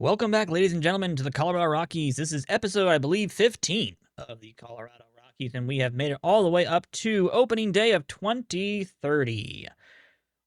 Welcome back, ladies and gentlemen, to the Colorado Rockies. This is episode, I believe, 15 of the Colorado Rockies, and we have made it all the way up to opening day of 2030,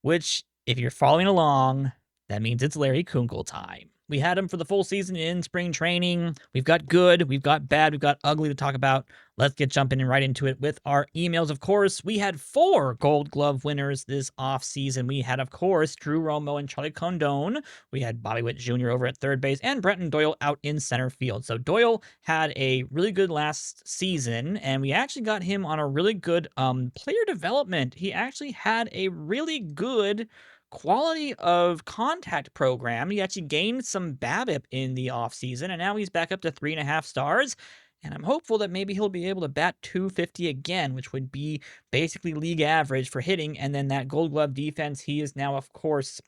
which, if you're following along, that means it's Larry Kunkel time. We had him for the full season in spring training. We've got good, we've got bad, we've got ugly to talk about. Let's get jumping right into it with our emails. Of course, we had 4 Gold Glove winners this offseason. We had, of course, Drew Romo and Charlie Condon. We had Bobby Witt Jr. over at third base and Brenton Doyle out in center field. So Doyle had a really good last season, and we actually got him on a really good player development. He actually had a really good quality of contact program. He actually gained some BABIP in the offseason, and now he's back up to 3.5 stars. And I'm hopeful that maybe he'll be able to bat 250 again, which would be basically league average for hitting. And then that Gold Glove defense, he is now, of course,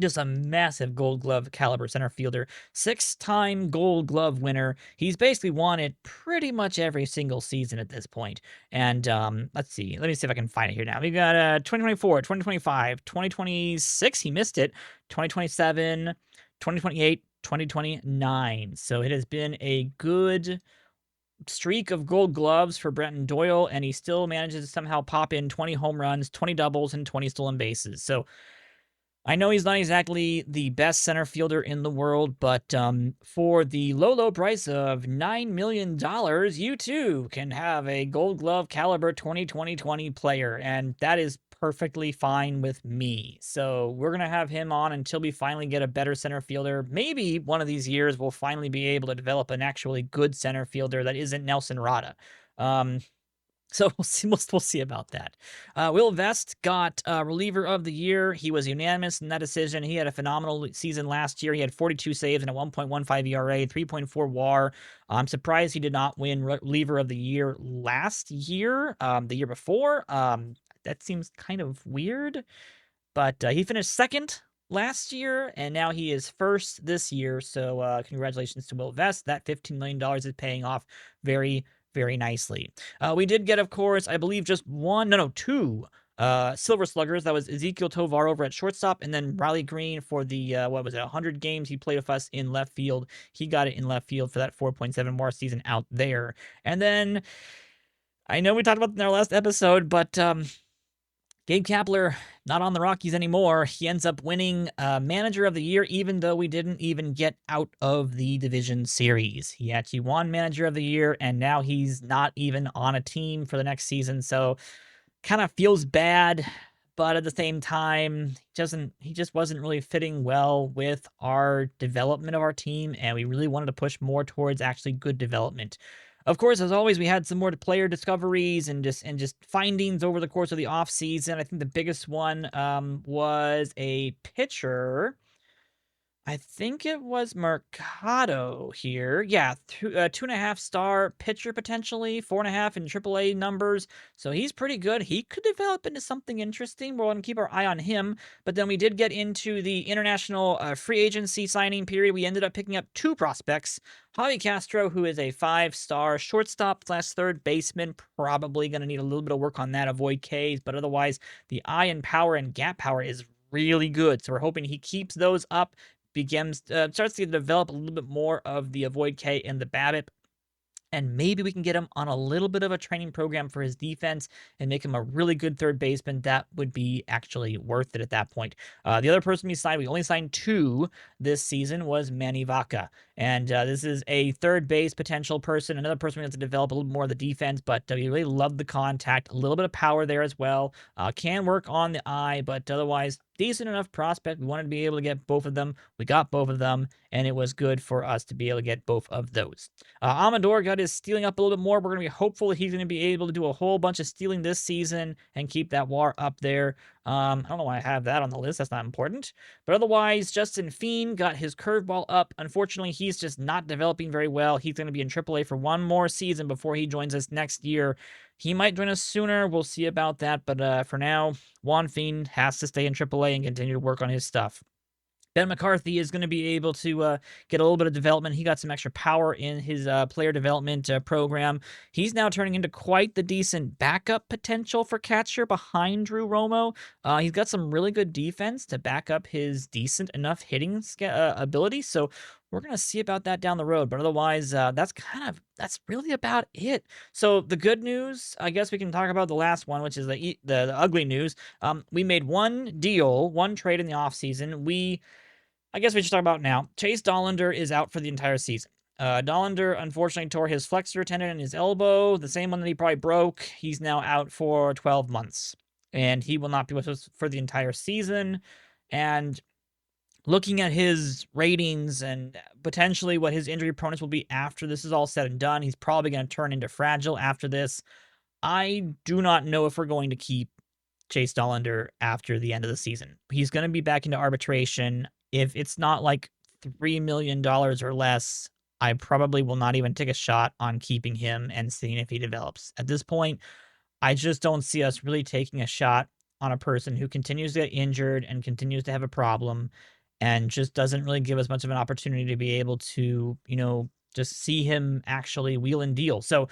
just a massive Gold Glove caliber center fielder, 6-time Gold Glove winner. He's basically won it pretty much every single season at this point. And let's see. Let me see if I can find it here now. We got 2024, 2025, 2026. He missed it. 2027, 2028, 2029. So it has been a good streak of Gold Gloves for Brenton Doyle, and he still manages to somehow pop in 20 home runs, 20 doubles, and 20 stolen bases. So I know he's not exactly the best center fielder in the world, but for the low price of $9 million, you too can have a Gold Glove caliber 2020 player, and that is perfectly fine with me. So we're going to have him on until we finally get a better center fielder. Maybe one of these years we'll finally be able to develop an actually good center fielder that isn't Nelson Rada. So we'll see about that. Will Vest got reliever of the year. He was unanimous in that decision. He had a phenomenal season last year. He had 42 saves and a 1.15 ERA, 3.4 WAR. I'm surprised he did not win reliever of the year last year, the year before. That seems kind of weird, but he finished second last year, and now he is first this year. So congratulations to Will Vest. That $15 million is paying off very nicely. We did get, of course, I believe just two Silver Sluggers. That was Ezekiel Tovar over at shortstop, and then Riley Green for the 100 games he played with us in left field. He got it in left field for that 4.7 WAR season out there. And then I know we talked about it in our last episode, but Gabe Kapler, not on the Rockies anymore. He ends up winning Manager of the Year, even though we didn't even get out of the division series. He actually won Manager of the Year, and now he's not even on a team for the next season. So kind of feels bad, but at the same time, he just wasn't really fitting well with our development of our team, and we really wanted to push more towards actually good development. Of course, as always, we had some more player discoveries and just findings over the course of the offseason. I think the biggest one was a pitcher. I think it was Mercado here. Yeah, 2.5 star pitcher potentially, 4.5 in AAA numbers. So he's pretty good. He could develop into something interesting. We're going to keep our eye on him. But then we did get into the international free agency signing period. We ended up picking up 2 prospects. Javi Castro, who is a 5-star shortstop / third baseman, probably going to need a little bit of work on that, avoid Ks. But otherwise, the eye and power and gap power is really good. So we're hoping he keeps those up, starts to develop a little bit more of the avoid K and the BABIP, and maybe we can get him on a little bit of a training program for his defense and make him a really good third baseman. That would be actually worth it at that point. The other person we only signed 2 this season, was Manny Vaca. And this is a third base potential person, another person we have to develop a little more of the defense, but we really love the contact, a little bit of power there as well. Can work on the eye, but otherwise, decent enough prospect. We wanted to be able to get both of them. We got both of them, and it was good for us to be able to get both of those. Amador got his stealing up a little bit more. We're going to be hopeful that he's going to be able to do a whole bunch of stealing this season and keep that WAR up there. I don't know why I have that on the list. That's not important. But otherwise, Justin Fiend got his curveball up. Unfortunately, he's just not developing very well. He's going to be in AAA for one more season before he joins us next year. He might join us sooner. We'll see about that. But for now, Juan Fiend has to stay in AAA and continue to work on his stuff. Ben McCarthy is going to be able to get a little bit of development. He got some extra power in his player development program. He's now turning into quite the decent backup potential for catcher behind Drew Romo. He's got some really good defense to back up his decent enough hitting ability. So we're going to see about that down the road. But otherwise, that's really about it. So the good news, I guess we can talk about the last one, which is the ugly news. We made one trade in the offseason. I guess we should talk about now. Chase Dollander is out for the entire season. Dollander unfortunately tore his flexor tendon in his elbow, the same one that he probably broke. He's now out for 12 months, and he will not be with us for the entire season. And looking at his ratings and potentially what his injury proneness will be after this is all said and done, he's probably going to turn into fragile after this. I do not know if we're going to keep Chase Dollander after the end of the season. He's going to be back into arbitration. If it's not like $3 million or less, I probably will not even take a shot on keeping him and seeing if he develops. At this point, I just don't see us really taking a shot on a person who continues to get injured and continues to have a problem and just doesn't really give us much of an opportunity to be able to, just see him actually wheel and deal. So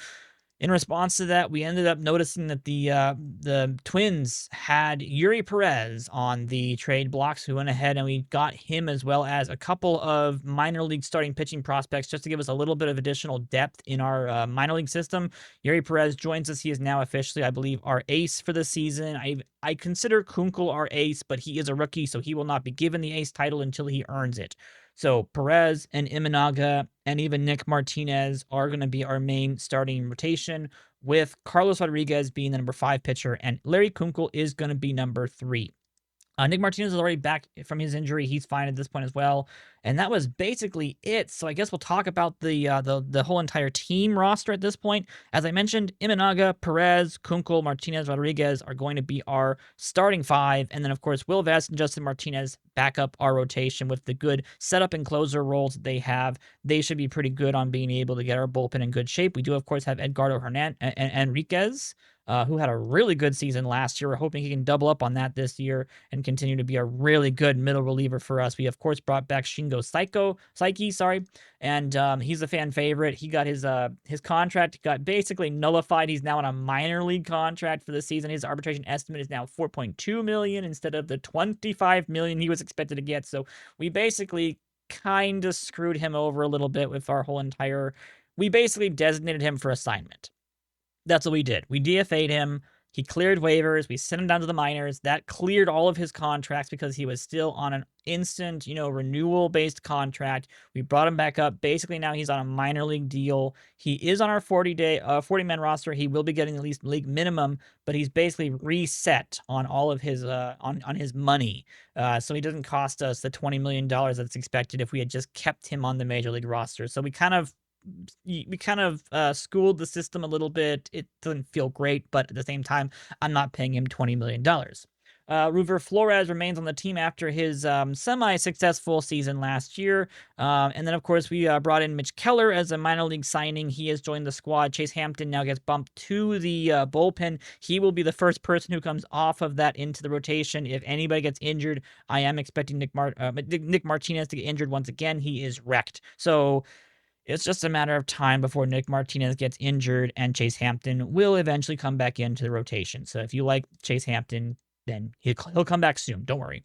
in response to that, we ended up noticing that the Twins had Yuri Perez on the trade blocks. We went ahead and we got him as well as a couple of minor league starting pitching prospects just to give us a little bit of additional depth in our minor league system. Yuri Perez joins us. He is now officially, I believe, our ace for the season. I consider Kunkel our ace, but he is a rookie, so he will not be given the ace title until he earns it. So Perez and Imanaga and even Nick Martinez are going to be our main starting rotation, with Carlos Rodriguez being the number 5 pitcher, and Larry Kunkel is going to be number 3. Nick Martinez is already back from his injury. He's fine at this point as well. And that was basically it. So I guess we'll talk about the whole entire team roster at this point. As I mentioned, Imanaga, Perez, Kunkel, Martinez, Rodriguez are going to be our starting 5. And then, of course, Will Vest and Justin Martinez back up our rotation with the good setup and closer roles that they have. They should be pretty good on being able to get our bullpen in good shape. We do, of course, have Edgardo Enriquez, who had a really good season last year. We're hoping he can double up on that this year and continue to be a really good middle reliever for us. We, of course, brought back Shingo Saiki, and he's a fan favorite. He got his contract got basically nullified. He's now on a minor league contract for the season. His arbitration estimate is now $4.2 million instead of the $25 million he was expected to get. So we basically kind of screwed him over a little bit with our whole entire. We basically designated him for assignment. That's what we did. We DFA'd him. He cleared waivers. We sent him down to the minors. That cleared all of his contracts because he was still on an instant, renewal-based contract. We brought him back up. Basically, now he's on a minor league deal. He is on our 40-man roster. He will be getting at least league minimum, but he's basically reset on all of his on his money. So he doesn't cost us the $20 million that's expected if we had just kept him on the major league roster. So we kind of schooled the system a little bit. It doesn't feel great, but at the same time, I'm not paying him $20 million. Ruver Flores remains on the team after his semi-successful season last year. And then, of course, we brought in Mitch Keller as a minor league signing. He has joined the squad. Chase Hampton now gets bumped to the bullpen. He will be the first person who comes off of that into the rotation. If anybody gets injured, I am expecting Nick Martinez to get injured once again. He is wrecked. So it's just a matter of time before Nick Martinez gets injured and Chase Hampton will eventually come back into the rotation. So if you like Chase Hampton, then he'll come back soon. Don't worry.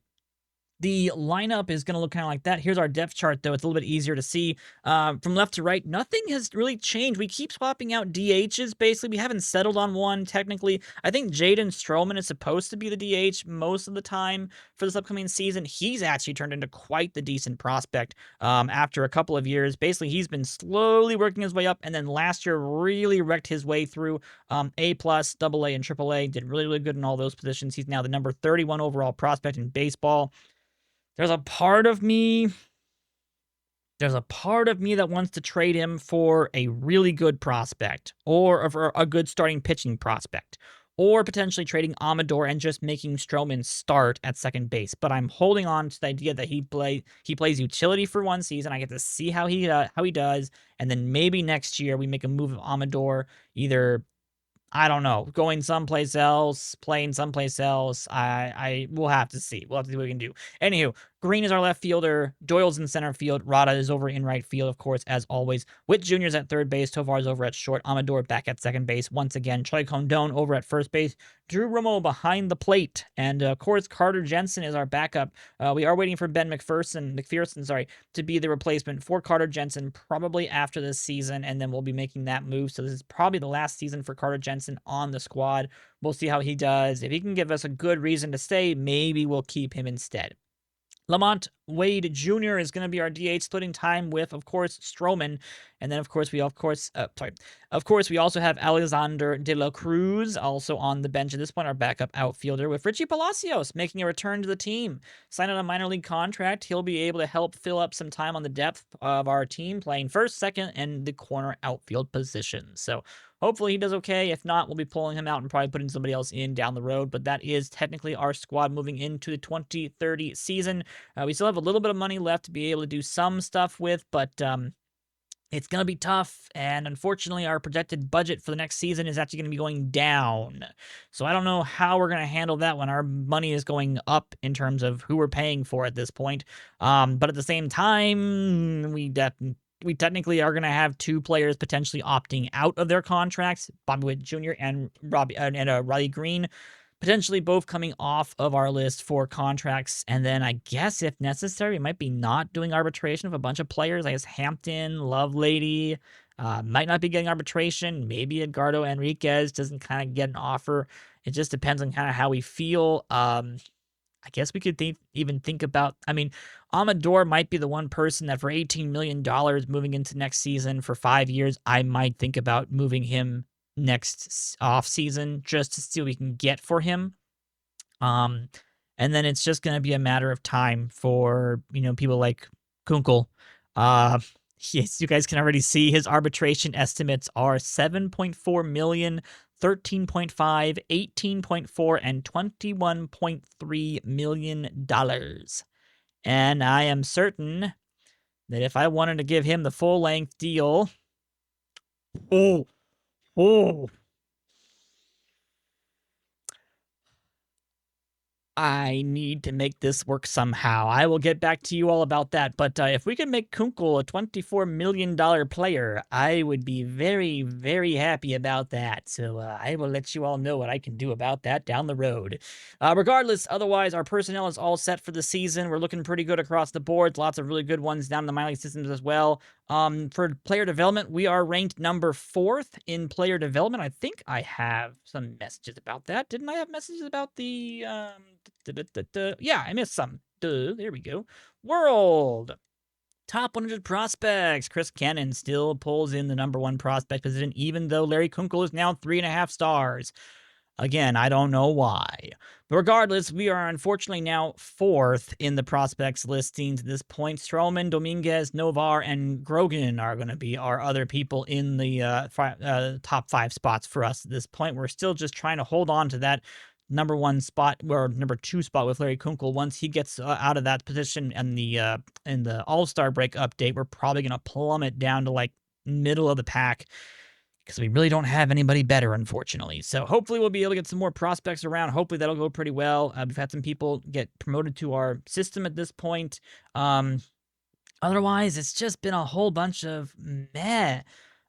The lineup is going to look kind of like that. Here's our depth chart, though. It's a little bit easier to see. From left to right, nothing has really changed. We keep swapping out DHs, basically. We haven't settled on one, technically. I think Jaden Stroman is supposed to be the DH most of the time for this upcoming season. He's actually turned into quite the decent prospect after a couple of years. Basically, he's been slowly working his way up, and then last year really wrecked his way through A+, AA, and AAA. Did really, really good in all those positions. He's now the number 31 overall prospect in baseball. There's a part of me that wants to trade him for a really good prospect or for a good starting pitching prospect, or potentially trading Amador and just making Stroman start at second base. But I'm holding on to the idea that he plays utility for one season. I get to see how he does, and then maybe next year we make a move of Amador, either, I don't know, going someplace else, playing someplace else. We'll have to see. We'll have to see what we can do. Anywho, Green is our left fielder. Doyle's in center field. Rada is over in right field, of course, as always. Witt Jr. is at third base. Tovar is over at short. Amador back at second base once again. Troy Condon over at first base. Drew Romo behind the plate. And, of course, Carter Jensen is our backup. We are waiting for Ben McPherson, to be the replacement for Carter Jensen probably after this season, and then we'll be making that move. So this is probably the last season for Carter Jensen on the squad. We'll see how he does. If he can give us a good reason to stay, maybe we'll keep him instead. Lamont Wade Jr. is going to be our DH, splitting time with, of course, Stroman. And then, of course, we also have Alexander De La Cruz also on the bench at this point, our backup outfielder, with Richie Palacios making a return to the team. Signed on a minor league contract, he'll be able to help fill up some time on the depth of our team, playing first, second, and the corner outfield position. So hopefully he does okay. If not, we'll be pulling him out and probably putting somebody else in down the road. But that is technically our squad moving into the 2030 season. We still have a little bit of money left to be able to do some stuff with, but it's going to be tough. And unfortunately, our projected budget for the next season is actually going to be going down. So I don't know how we're going to handle that when our money is going up in terms of who we're paying for at this point. But at the same time, we technically are going to have two players potentially opting out of their contracts, Bobby Witt Jr. and Riley Green, potentially both coming off of our list for contracts. And then I guess if necessary, we might be not doing arbitration of a bunch of players. I guess Hampton, Lovelady, might not be getting arbitration. Maybe Edgardo Enriquez doesn't kind of get an offer. It just depends on kind of how we feel. I guess we could even think about, Amador might be the one person that for $18 million moving into next season for 5 years, I might think about moving him next off season just to see what we can get for him. And then it's just going to be a matter of time for, people like Kunkel. Yes, you guys can already see his arbitration estimates are 7.4 million, 13.5, 18.4, and $21.3 million. And I am certain that if I wanted to give him the full-length deal, I need to make this work somehow. I will get back to you all about that. But if we can make Kunkel a $24 million player, I would be very, very happy about that. So I will let you all know what I can do about that down the road. Regardless, otherwise, our personnel is all set for the season. We're looking pretty good across the board. Lots of really good ones down in the minor league systems as well. For player development, we are ranked number 4th in player development. I think I have some messages about that. Didn't I have messages about the, yeah, I missed some. There we go. World. Top 100 prospects. Chris Cannon still pulls in the number 1 prospect position, even though Larry Kunkel is now 3.5 stars. Again, I don't know why. But regardless, we are unfortunately now 4th in the prospects listings at this point. Stroman, Dominguez, Novar, and Grogan are going to be our other people in the top 5 spots for us at this point. We're still just trying to hold on to that number 1 spot, or number 2 spot with Larry Kunkel. Once he gets out of that position and in the All-Star break update, we're probably going to plummet down to like middle of the pack, because we really don't have anybody better, unfortunately. So hopefully we'll be able to get some more prospects around. Hopefully that'll go pretty well. We've had some people get promoted to our system at this point. Otherwise, it's just been a whole bunch of meh.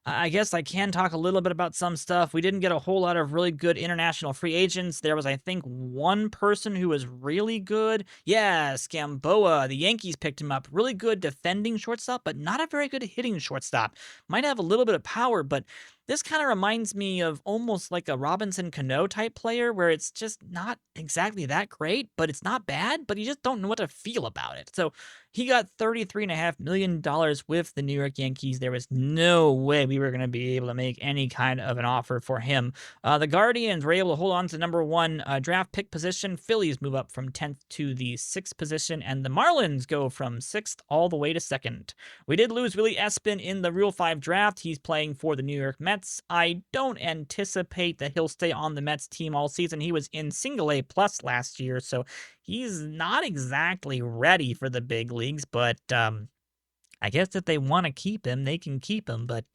I guess I can talk a little bit about some stuff. We didn't get a whole lot of really good international free agents. There was, I think, one person who was really good. Yeah, Scamboa. The Yankees picked him up. Really good defending shortstop, but not a very good hitting shortstop. Might have a little bit of power, but this kind of reminds me of almost like a Robinson Cano type player, where it's just not exactly that great, but it's not bad, but you just don't know what to feel about it. So he got $33.5 million with the New York Yankees. There was no way we were going to be able to make any kind of an offer for him. The Guardians were able to hold on to number 1 draft pick position. Phillies move up from 10th to the 6th position, and the Marlins go from 6th all the way to 2nd. We did lose Willie Espin in the Rule 5 draft. He's playing for the New York Mets. I don't anticipate that he'll stay on the Mets team all season. He was in single A plus last year, so he's not exactly ready for the big leagues, but I guess if they want to keep him, they can keep him, but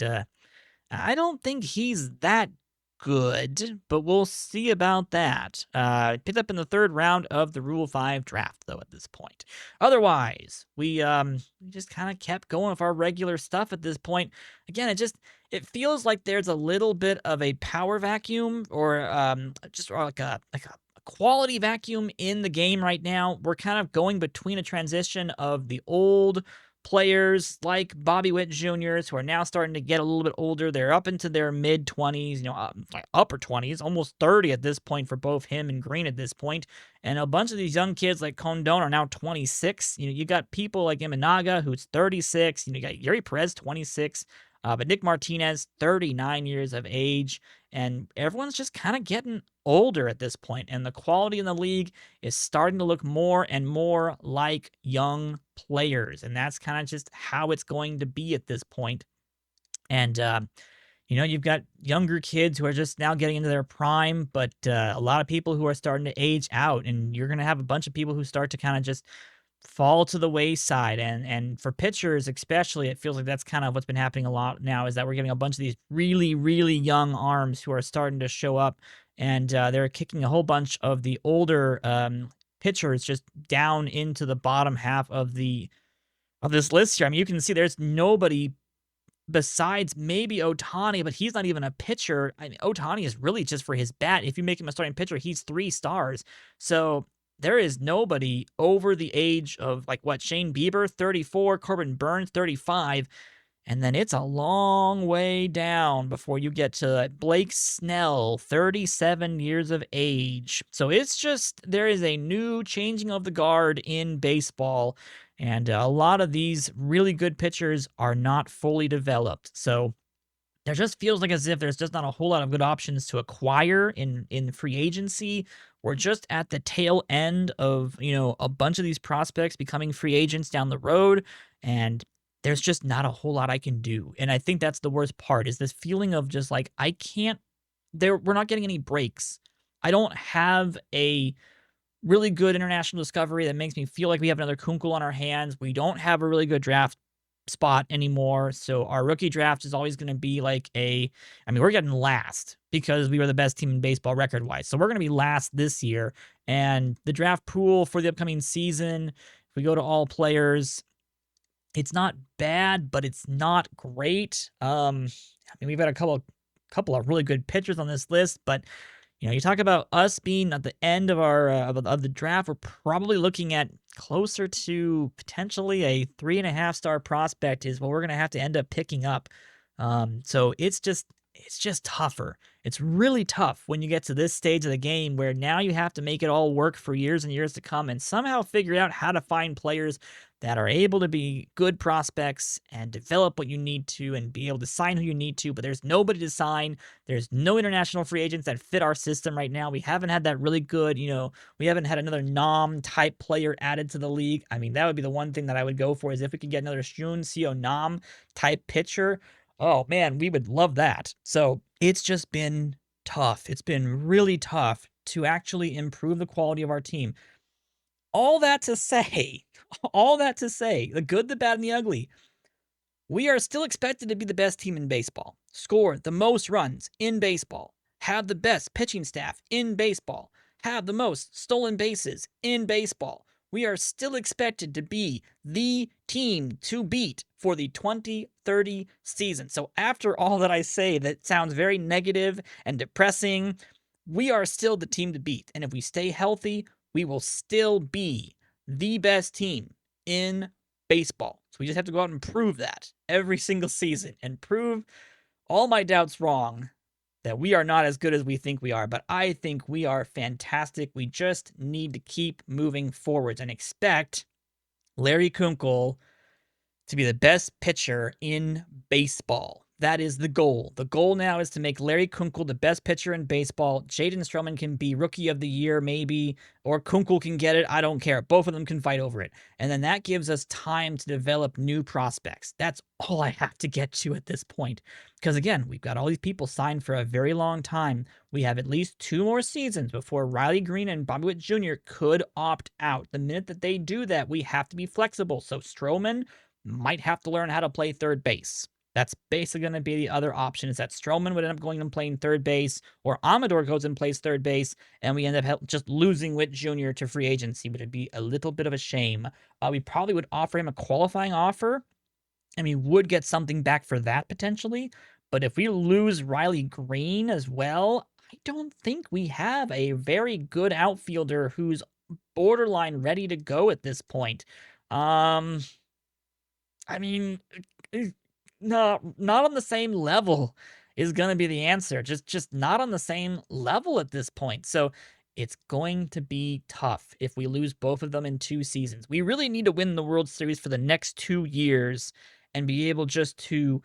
I don't think he's that good, but we'll see about that. Picked up in the third round of the Rule 5 draft, though, at this point. Otherwise, we just kind of kept going with our regular stuff at this point. Again, it feels like there's a little bit of a power vacuum or like a quality vacuum in the game right now. We're kind of going between a transition of the old players like Bobby Witt Jr.'s who are now starting to get a little bit older. They're up into their mid-20s, upper 20s, almost 30 at this point for both him and Green at this point. And a bunch of these young kids like Condon are now 26. You got people like Imanaga, who's 36. You got Yuri Perez, 26. But Nick Martinez, 39 years of age. And everyone's just kind of getting older at this point. And the quality in the league is starting to look more and more like young players. And that's kind of just how it's going to be at this point. And, you've got younger kids who are just now getting into their prime, but a lot of people who are starting to age out. And you're going to have a bunch of people who start to kind of just fall to the wayside. And for pitchers especially, it feels like that's kind of what's been happening a lot now, is that we're getting a bunch of these really, really young arms who are starting to show up, and they're kicking a whole bunch of the older pitchers just down into the bottom half of this list here. I mean, you can see there's nobody besides maybe Ohtani, but he's not even a pitcher. I mean, Ohtani is really just for his bat. If you make him a starting pitcher, he's 3 stars. So there is nobody over the age of Shane Bieber, 34, Corbin Burns, 35. And then it's a long way down before you get to Blake Snell, 37 years of age. So it's just, there is a new changing of the guard in baseball. And a lot of these really good pitchers are not fully developed. So there just feels like as if there's just not a whole lot of good options to acquire in free agency. We're just at the tail end of, a bunch of these prospects becoming free agents down the road, and there's just not a whole lot I can do. And I think that's the worst part, is this feeling of just like, we're not getting any breaks. I don't have a really good international discovery that makes me feel like we have another Kunkel on our hands. We don't have a really good draft spot anymore. So our rookie draft is always going to be we're getting last because we were the best team in baseball record-wise. So we're going to be last this year. And the draft pool for the upcoming season, if we go to all players, it's not bad, but it's not great. We've got a couple of really good pitchers on this list, but you talk about us being at the end of our of the draft, we're probably looking at closer to potentially a 3.5-star prospect is what we're gonna have to end up picking up. So it's just tougher. It's really tough when you get to this stage of the game where now you have to make it all work for years and years to come and somehow figure out how to find players that are able to be good prospects and develop what you need to and be able to sign who you need to, but there's nobody to sign. There's no international free agents that fit our system right now. We haven't had that really good, we haven't had another Nam-type player added to the league. I mean, that would be the one thing that I would go for, is if we could get another Shun Seo Nam-type pitcher. Oh, man, we would love that. So it's just been tough. It's been really tough to actually improve the quality of our team. All that to say, the good, the bad, and the ugly, we are still expected to be the best team in baseball, score the most runs in baseball, have the best pitching staff in baseball, have the most stolen bases in baseball. We are still expected to be the team to beat for the 2030 season. So after all that I say that sounds very negative and depressing, we are still the team to beat. And if we stay healthy, we will still be the best team in baseball. So we just have to go out and prove that every single season and prove all my doubts wrong, that we are not as good as we think we are. But I think we are fantastic. We just need to keep moving forwards and expect Larry Kunkel to be the best pitcher in baseball. That is the goal. The goal now is to make Larry Kunkel the best pitcher in baseball. Jaden Stroman can be Rookie of the Year, maybe, or Kunkel can get it. I don't care. Both of them can fight over it. And then that gives us time to develop new prospects. That's all I have to get to at this point. Because again, we've got all these people signed for a very long time. We have at least 2 more seasons before Riley Green and Bobby Witt Jr. could opt out. The minute that they do that, we have to be flexible. So Stroman might have to learn how to play third base. That's basically going to be the other option, is that Stroman would end up going and playing third base, or Amador goes and plays third base, and we end up just losing Witt Jr. to free agency, which would be a little bit of a shame. We probably would offer him a qualifying offer, and we would get something back for that potentially. But if we lose Riley Green as well, I don't think we have a very good outfielder who's borderline ready to go at this point. I mean, no, not on the same level is going to be the answer. Just not on the same level at this point. So it's going to be tough if we lose both of them in 2 seasons. We really need to win the World Series for the next 2 years and be able just to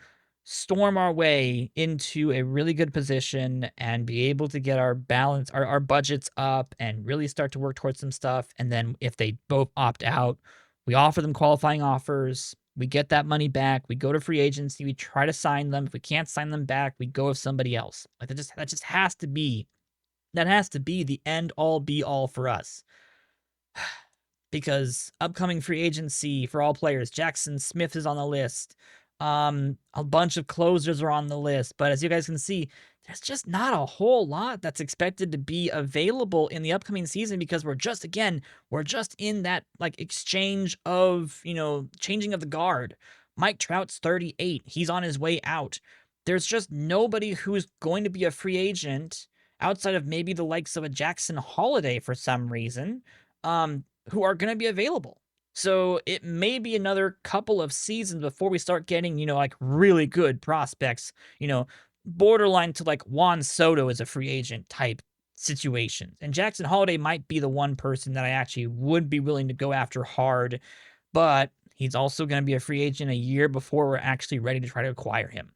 storm our way into a really good position and be able to get our balance, our budgets up, and really start to work towards some stuff. And then if they both opt out, we offer them qualifying offers. We get that money back. We go to free agency. We try to sign them. If we can't sign them back, we go with somebody else. Like that just has to be, that has to be the end all be all for us. Because upcoming free agency for all players, Jackson Smith is on the list. A bunch of closers are on the list, but as you guys can see, there's just not a whole lot that's expected to be available in the upcoming season, because we're just in that like exchange of, changing of the guard. Mike Trout's 38. He's on his way out. There's just nobody who's going to be a free agent outside of maybe the likes of a Jackson Holiday for some reason, who are going to be available. So it may be another couple of seasons before we start getting, like really good prospects, borderline to like Juan Soto as a free agent type situations. And Jackson Holiday might be the one person that I actually would be willing to go after hard, but he's also going to be a free agent a year before we're actually ready to try to acquire him.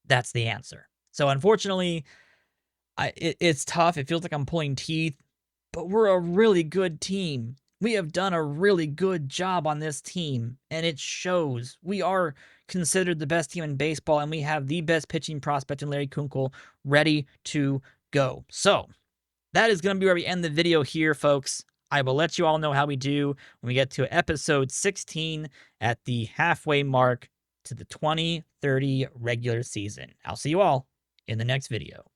That's the answer. So unfortunately, it's tough. It feels like I'm pulling teeth, but we're a really good team. We have done a really good job on this team, and it shows. We are considered the best team in baseball, and we have the best pitching prospect in Larry Kunkel ready to go. So that is going to be where we end the video here, folks. I will let you all know how we do when we get to episode 16 at the halfway mark to the 2030 regular season. I'll see you all in the next video.